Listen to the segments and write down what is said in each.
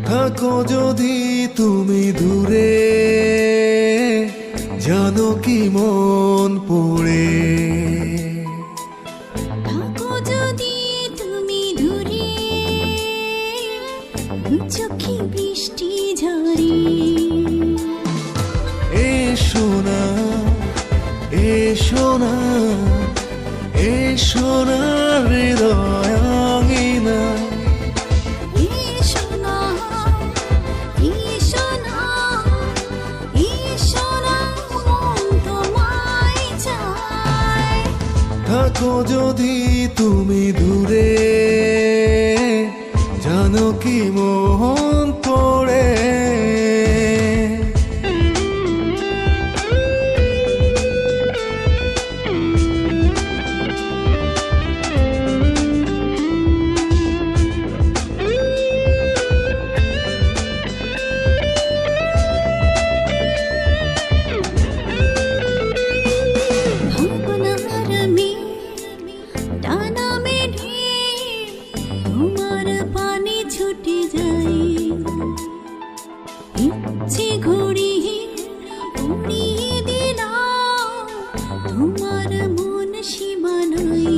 থাকো যদি তুমি দূরে, জানো কি মন পড়ে। থাকো যদি তুমি দূরে, চোখে বৃষ্টি ঝরে। এসো না, এসো না, এসো না হৃদয় আঙিনা। থাকো যদি তুমি দূরে, জানো কি মন পড়ে। তোমার পানে ছুটে যাই, ইচ্ছে ঘুরিয়ে উড়িয়ে দিলাম তোমার মন সীমানায়।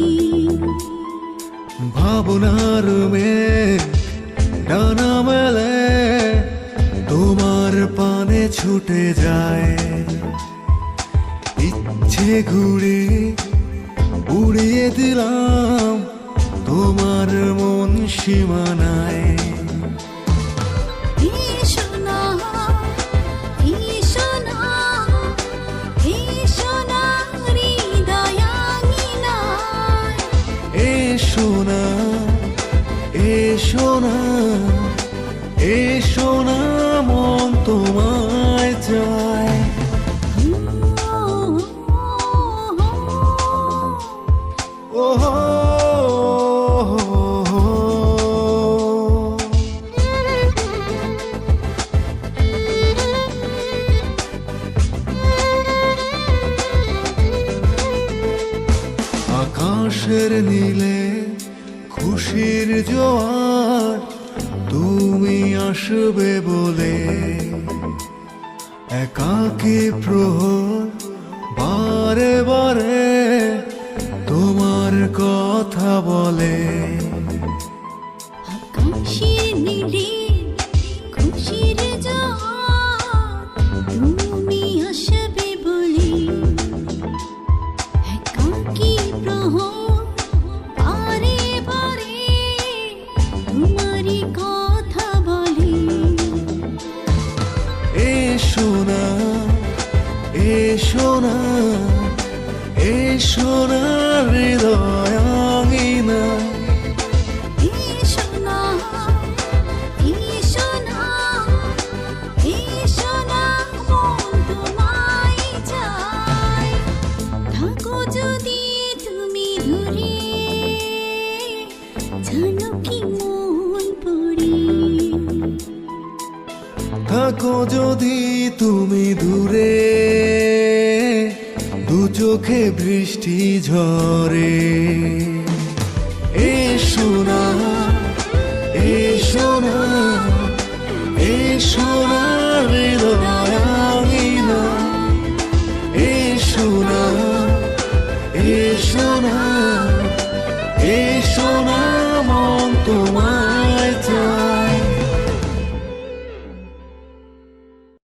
ভাবনার মেঘ ডানা মেলে, তোমার পানে ছুটে যায়, ইচ্ছে ঘুরে উড়িয়ে দিলাম তোমার মন সীমানায়। এসো না, এসো না, এসো না হৃদয় আঙিনায়। এসো না, এসো না, এসো না মন তোমায় চায়। আকাশের নীলে খুশির জোয়ার, তুমি আসবে বলে একাকী প্রহর বারে বারে তোমার কথা বলে। আকাশের নীলে খুশির জোয়ার, তুমি আসবে বলে একাকী প্রহর বারে বারে তোমারই কথা বলে। এসো না, এসো না, এসো না হৃদয় আঙিনা। এসো না, এসো না, এসো না মন তোমায় চায়। থাকো যদি তুমি দূরে, জানো কি মন পড়ে। থাকো যদি তুমি দূরে, দু চোখে বৃষ্টি ঝরে। এসো না, এসো না, এসো না হৃদয় আঙিনা। এসো না, এসো না, এসো না মন তোমার